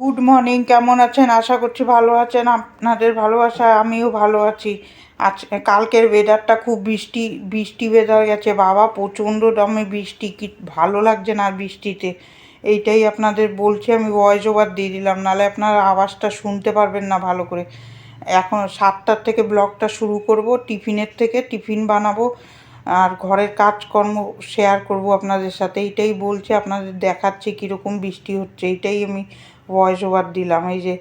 Good morning, কেমন আছেন? আশা করছি ভালো আছেন। আপনাদের ভালোবাসায় আমিও ভালো আছি। আজ কালকের ওয়েদারটা খুব বৃষ্টি বৃষ্টি ওয়েদার গেছে বাবা, প্রচণ্ড দমে বৃষ্টি, কি ভালো লাগছে না আর বৃষ্টিতে। এইটাই আপনাদের বলছি, আমি ভয়েস ওভার দিয়ে দিলাম, নাহলে আপনারা আওয়াজটা শুনতে পারবেন না ভালো করে। এখন 7টার থেকে ব্লগটা শুরু করব, টিফিন বানাবো আর ঘরের কাজকর্ম শেয়ার করব আপনাদের সাথে। এইটাই বলছি, আপনাদের দেখাচ্ছি কীরকম বৃষ্টি হচ্ছে, এইটাই আমি ভয়েস ওভার দিলাম। এই যে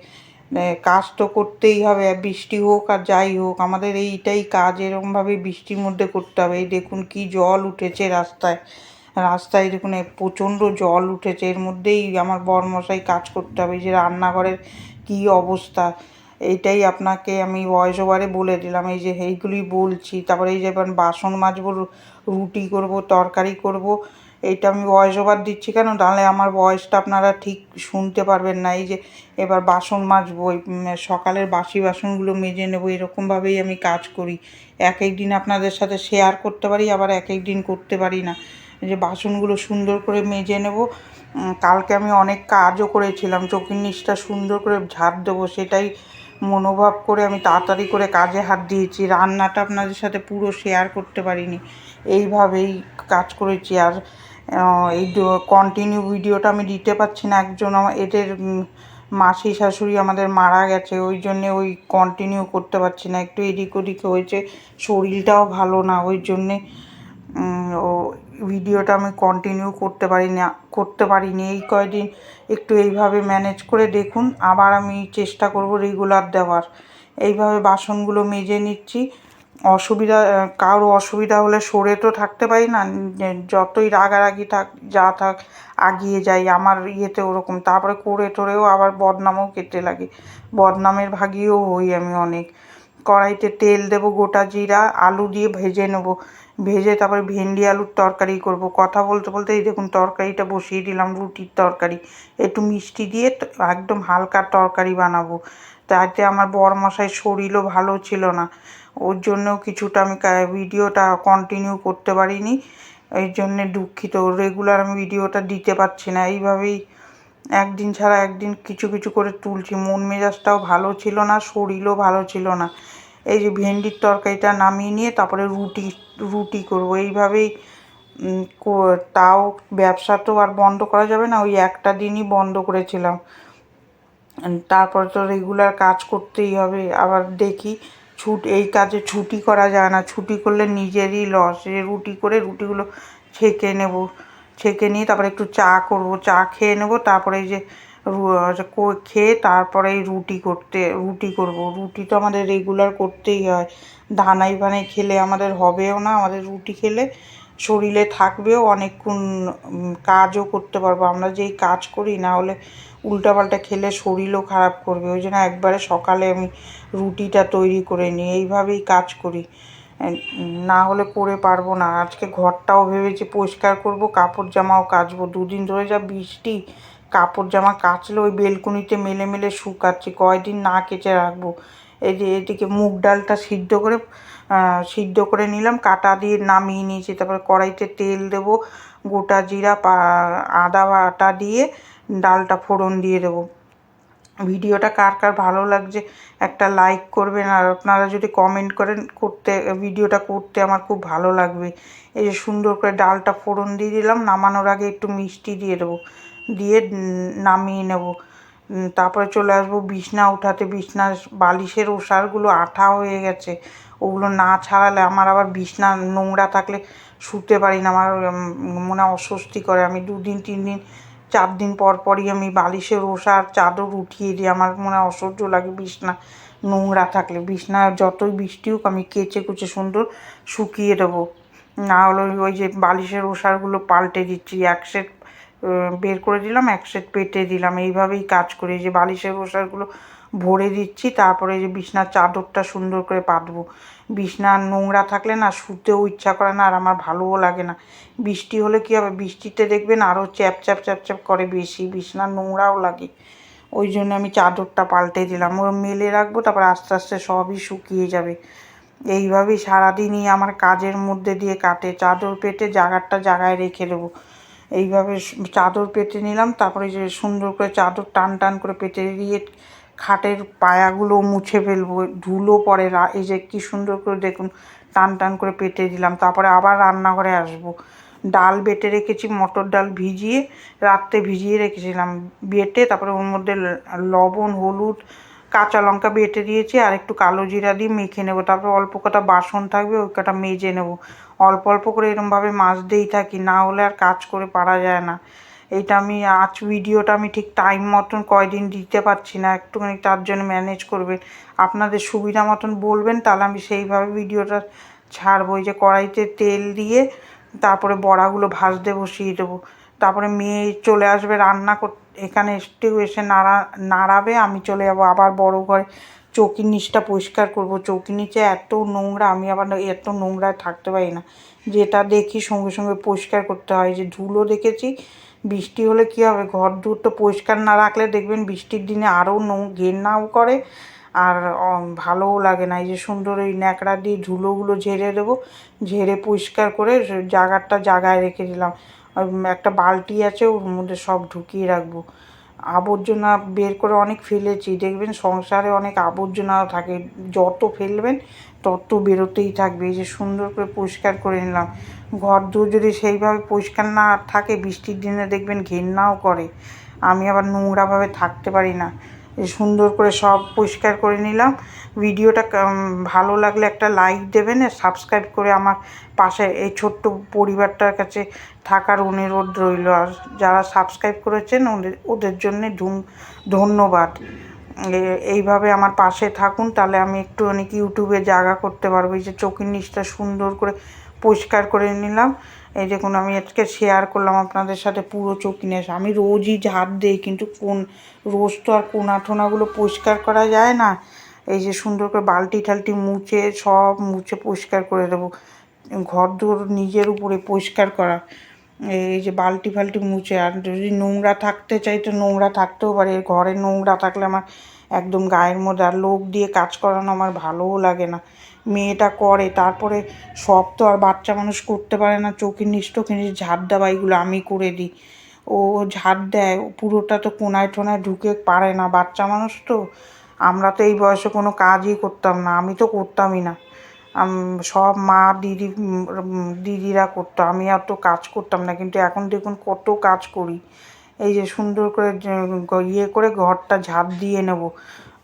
কাজ তো করতেই হবে, বৃষ্টি হোক আর যাই হোক, আমাদের এইটাই কাজ, এরকমভাবে বৃষ্টির মধ্যে করতে হবে। এই দেখুন কি জল উঠেছে রাস্তায়, রাস্তায় দেখুন প্রচণ্ড জল উঠেছে, এর মধ্যেই আমার বরমশাই কাজ করতে হবে। এই যে রান্নাঘরের কি অবস্থা, এইটাই আপনাকে আমি ভয়েস ওভারে বলে দিলাম। এই যে এইগুলি বলছি, তারপরে এই যে এবার বাসন মাজবো, রুটি করব, তরকারি করব। এইটা আমি ভয়েস ওভার দিচ্ছি কেন, তাহলে আমার ভয়েসটা আপনারা ঠিক শুনতে পারবেন না। এই যে এবার বাসন মাজবো, সকালের বাসি বাসনগুলো মেজে নেবো, এরকমভাবেই আমি কাজ করি। এক এক দিন আপনাদের সাথে শেয়ার করতে পারি, আবার এক এক দিন করতে পারি না। এই যে বাসনগুলো সুন্দর করে মেজে নেব। কালকে আমি অনেক কাজও করেছিলাম, চোখের নিচটা সুন্দর করে ঝাড় দেবো, সেটাই মনোভাব করে আমি তাড়াতাড়ি করে কাজে হাত দিয়েছি। রান্নাটা আপনাদের সাথে পুরো শেয়ার করতে পারিনি, এইভাবেই কাজ করেছি। আর এই কন্টিনিউ ভিডিওটা আমি দিতে পারছি না, একজন আমার এদের মাসি শাশুড়ি আমাদের মারা গেছে, ওই জন্যে ওই কন্টিনিউ করতে পারছি না, একটু এদিক ওদিক হয়েছে, শরীরটাও ভালো না, ওই জন্যে ও ভিডিওটা আমি কন্টিনিউ করতে পারিনি। এই কয়দিন একটু এইভাবে ম্যানেজ করে দেখুন, আবার আমি চেষ্টা করব রেগুলার দেওয়ার। এইভাবে বাসনগুলো মেজে নিচ্ছি। কারো অসুবিধা হলে সরে তো থাকতে পারি না, যতই রাগারাগি থাক যা থাক আগিয়ে যাই, আমার ইয়েতে ওরকম। তারপরে করে টোরেও আবার বদনামও খেতে লাগে, বদনামের ভাগিও হই আমি অনেক। কড়াইতে তেল দেবো, গোটা জিরা, আলু দিয়ে ভেজে নেবো, ভেজে তারপরে ভেন্ডি আলুর তরকারি করব। কথা বলতে বলতে এই দেখুন তরকারিটা বসিয়ে দিলাম, রুটির তরকারি, একটু মিষ্টি দিয়ে একদম হালকা তরকারি বানাবো। তাতে আমার বরমশাইয়ের শরীরও ভালো ছিল না, ওর জন্যও কিছুটা আমি ভিডিওটা কন্টিনিউ করতে পারিনি, এই জন্যে দুঃখিত। রেগুলার আমি ভিডিওটা দিতে পারছি না, এইভাবেই একদিন ছাড়া একদিন কিছু কিছু করে তুলছি। মন মেজাজটাও ভালো ছিল না, শরীরও ভালো ছিল না। এই যে ভেন্ডির তরকারিটা নামিয়ে নিয়ে তারপরে রুটি করব, এইভাবেই তাও ব্যবসা তো আর বন্ধ করা যাবে না, ওই একটা দিনই বন্ধ করেছিলাম। তারপরে তো রেগুলার কাজ করতেই হবে। আবার দেখি এই কাজে ছুটি করা যায় না, ছুটি করলে নিজেরই লস। রুটি করে রুটিগুলো ছেঁকে নিয়ে তারপরে একটু চা করব, চা খেয়ে নেব, তারপরে এই যে খেয়ে তারপরে রুটি করব। রুটি তো আমাদের রেগুলার করতেই হয়, ধানাই ভানাই খেলে আমাদের হবেও না, আমাদের রুটি খেলে শরীরে থাকবেও অনেকক্ষণ, কাজও করতে পারবো। আমরা যেই কাজ করি, না হলে উল্টাপাল্টা খেলে শরীরও খারাপ করবে, ওই জন্য একবারে সকালে আমি রুটিটা তৈরি করে নিই, এইভাবেই কাজ করি, না হলে করে পারবো না। আজকে ঘরটাও ভেবেছি পরিষ্কার করব, কাপড় জামাও কাচবো, দুদিন ধরে যা বৃষ্টি, কাপড় জামা কাচলে ওই বেলকুনিতে মেলে মেলে শুকাচ্ছি, কয়দিন না কেচে রাখবো। এই যে এদিকে মুগ ডালটা সিদ্ধ করে নিলাম, কাটা দিয়ে নামিয়ে নিয়েছি। তারপরে কড়াইতে তেল দেবো, গোটা জিরা আদা বাটা দিয়ে ডালটা ফোড়ন দিয়ে দেবো। ভিডিওটা কার কার ভালো লাগছে একটা লাইক করবেন, আর আপনারা যদি কমেন্ট করেন ভিডিওটা করতে আমার খুব ভালো লাগবে। এই যে সুন্দর করে ডালটা ফোড়ন দিয়ে দিলাম, নামানোর আগে একটু মিষ্টি দিয়ে দেবো, দিয়ে নামিয়ে নেব। তারপরে চলে আসবো বিছনা উঠাতে। বিছনার বালিশের ওষারগুলো আঠা হয়ে গেছে, ওগুলো না ছাড়ালে আমার আবার বিছনা নোংরা থাকলে শুতে পারি না, আমার মনে অস্বস্তি করে। আমি 2 দিন 3 দিন 4 দিন পর পরই আমি বালিশের ওষার চাদর উঠিয়ে দিই, আমার মনে অসহ্য লাগে বিছনা নোংরা থাকলে। বিছনা যতই বৃষ্টি হোক আমি কেচে কুচে সুন্দর শুকিয়ে দেবো, না হলে ওই যে বালিশের ওষারগুলো পাল্টে দিচ্ছি, এক সেট বের করে দিলাম, এক সেট পেতে দিলাম, এইভাবেই কাজ করি। যে বালিশের ওষারগুলো ভরে দিচ্ছি, তারপরে যে বিছনার চাদরটা সুন্দর করে পাতবো। বিছনা নোংরা থাকলে না শুতেও ইচ্ছা করে না, আর আমার ভালোও লাগে না। বৃষ্টি হলে কী হবে, বৃষ্টিতে দেখবেন আরও চ্যাপচ্যাপ চ্যাপচ্যাপ করে বেশি, বিছনা নোংরাও লাগে, ওই জন্য আমি চাদরটা পাল্টে দিলাম, ওর মেলে রাখবো, তারপর আস্তে আস্তে সবই শুকিয়ে যাবে। এইভাবেই সারাদিনই আমার কাজের মধ্যে দিয়ে কাটে, চাদর পেতে জায়গায় রেখে দেবো। এইভাবে চাদর পেতে নিলাম, তারপরে যে সুন্দর করে চাদর টান টান করে পেতে দিয়ে খাটের পায়াগুলো মুছে ফেলবো, ধুলো পড়ে। এই যে কী সুন্দর করে দেখুন টান টান করে পেতে দিলাম। তারপরে আবার রান্নাঘরে আসবো। ডাল বেটে রেখেছি, মটর ডাল ভিজিয়ে রাত্রে ভিজিয়ে রেখেছিলাম, বেটে তারপরে ওর মধ্যে লবণ, হলুদ, কাঁচা লঙ্কা বেটে দিয়েছি, আর একটু কালো জিরা দিয়ে মেখে নেবো। তারপরে অল্প কটা বাসন থাকবে, ওই কটা মেজে নেবো। অল্প অল্প করে এরমভাবে মাজতেই থাকি, না হলে আর কাজ করে পারা যায় না। এইটা আমি আজ ভিডিওটা আমি ঠিক টাইম মতন কয়দিন দিতে পারছি না, একটুখানি তার জন্য ম্যানেজ করবেন। আপনাদের সুবিধা মতন বলবেন, তাহলে আমি সেইভাবে ভিডিওটা ছাড়বো। এই যে কড়াইতে তেল দিয়ে তারপরে বড়াগুলো ভাজতে বসিয়ে দেবো। তারপরে মেয়ে চলে আসবে রান্না এখানে এসে নাড়াবে, আমি চলে যাবো আবার বড় ঘরে চৌকির নিচটা পরিষ্কার করবো। চৌকির নিচে এত নোংরা, আমি আবার এত নোংরায় থাকতে পারি না, যেটা দেখি সঙ্গে সঙ্গে পরিষ্কার করতে হয়। যে ধুলো দেখেছি, বৃষ্টি হলে কী হবে, ঘর দূর তো পরিষ্কার না রাখলে দেখবেন বৃষ্টির দিনে আরও ঘেন্নাও করে, আর ভালোও লাগে না। এই যে সুন্দর এই ন্যাকড়া দিয়ে ধুলোগুলো ঝেড়ে দেবো, ঝেড়ে পরিষ্কার করে জায়গায় রেখে দিলাম। একটা বালতি আছে, ওর মধ্যে সব ঢুকিয়ে রাখবো। আবর্জনা বের করে অনেক ফেলেছি, দেখবেন সংসারে অনেক আবর্জনাও থাকে, যত ফেলবেন তত বেরোতেই থাকবে। এই যে সুন্দর করে পরিষ্কার করে নিলাম। ঘর দূর যদি সেইভাবে পরিষ্কার না থাকে, বৃষ্টির দিনে দেখবেন ঘেন্নাও করে, আমি আবার নোংরাভাবে থাকতে পারি না। সুন্দর করে সব পরিষ্কার করে নিলাম। ভিডিওটা ভালো লাগলে একটা লাইক দেবেন, আর সাবস্ক্রাইব করে আমার পাশে এই ছোট্ট পরিবারটার কাছে থাকার অনুরোধ রইল। আর যারা সাবস্ক্রাইব করেছেন ওদের জন্যে ধন্যবাদ। এইভাবে আমার পাশে থাকুন, তাহলে আমি একটু অনেক ইউটিউবে জায়গা করতে পারবো। এই যে চৌকির নিচটা সুন্দর করে পরিষ্কার করে নিলাম। এই দেখুন, আমি আজকে শেয়ার করলাম আপনাদের সাথে পুরো চৌকি নিয়ে। আমি রোজই ঝাড় দিই, কিন্তু রোজ তো আর কোনা টোনাগুলো পরিষ্কার করা যায় না। এই যে সুন্দর করে বালতি ঠালটি সব মুছে পরিষ্কার করে দেবো। ঘর দূর নিজের উপরে পরিষ্কার করা, এই যে বালতি ফালতি মুছে। আর যদি নোংরা থাকতে চাই তো নোংরা থাকতেও পারে, ঘরে নোংরা থাকলে আমার একদম গায়ের মধ্যে, আর লোক দিয়ে কাজ করানো আমার ভালোও লাগে না। মেয়েটা করে, তারপরে সব তো আর বাচ্চা মানুষ করতে পারে না, চৌকির নিচ টোকির নিচ ঝাড় দেওয়া এগুলো আমি করে দিই। ও ঝাড় দেয়, পুরোটা তো কোনায় টোনায় ঢুকে পারে না, বাচ্চা মানুষ তো। আমরা তো এই বয়সে কোনো কাজই করতাম না, আমি তো করতামই না। সব মা দিদিরা করতো, আমি আর তো কাজ করতাম না, কিন্তু এখন দেখুন কত কাজ করি। এই যে সুন্দর করে করে ঘরটা ঝাঁপ দিয়ে নেব।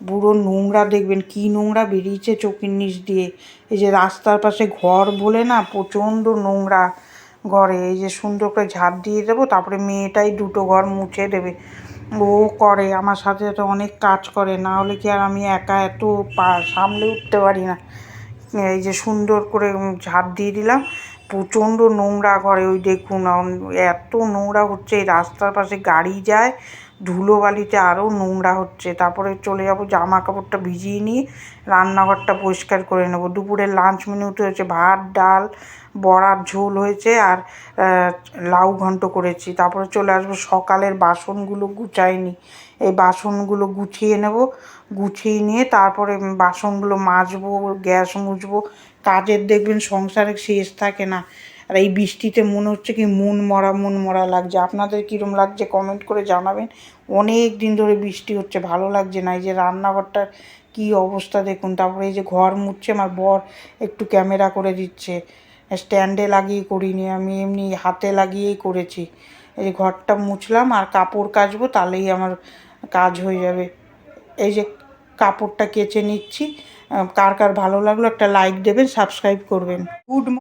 পুরো নোংরা দেখবেন কী নোংরা বেরিয়েছে চৌকির নিচ দিয়ে। এই যে রাস্তার পাশে ঘর বলে না, প্রচণ্ড নোংরা ঘরে। এই যে সুন্দর করে ঝাঁপ দিয়ে দেবো, তারপরে মেয়েটাই দুটো ঘর মুছে দেবে। ও করে আমার সাথে সাথে অনেক কাজ করে, না হলে কি আর আমি একা এত সামলে উঠতে পারি না। এই যে সুন্দর করে ঝাঁপ দিয়ে দিলাম। প্রচণ্ড নোংরা ঘরে, ওই দেখুন এত নোংরা হচ্ছে, এই রাস্তার পাশে গাড়ি যায়, ধুলোবালিতে আরও নোংরা হচ্ছে। তারপরে চলে যাব, জামা কাপড়টা ভিজিয়ে নিয়ে রান্নাঘরটা পরিষ্কার করে নেব। দুপুরের লাঞ্চ মেনুতে হয়েছে ভাত, ডাল, বড়ার ঝোল হয়েছে, আর লাউ ঘন্ট করেছি। তারপরে চলে আসবো, সকালের বাসনগুলো গুছাইনি, এই বাসনগুলো গুছিয়ে নেব। গুছিয়ে নিয়ে তারপরে বাসনগুলো মাজবো, গ্যাস মুছবো। কাজের দেখবেন সংসারে শেষ থাকে না। আর এই বৃষ্টিতে মনে হচ্ছে কি মন মরা লাগছে। আপনাদের কীরকম লাগছে কমেন্ট করে জানাবেন। অনেক দিন ধরে বৃষ্টি হচ্ছে, ভালো লাগছে না। এই যে রান্নাঘরটার কী অবস্থা দেখুন। তারপরে এই যে ঘর মুছছে আমার বর, একটু ক্যামেরা করে দিচ্ছে। স্ট্যান্ডে লাগিয়ে করিনি, আমি এমনি হাতে লাগিয়েই করেছি। এই যে ঘরটা মুছলাম আর কাপড় কাচবো, তাহলেই আমার কাজ হয়ে যাবে। এই যে কাপড়টা কেচে নিচ্ছি। কার কার ভালো লাগলো একটা লাইক দেবেন, সাবস্ক্রাইব করবেন। গুড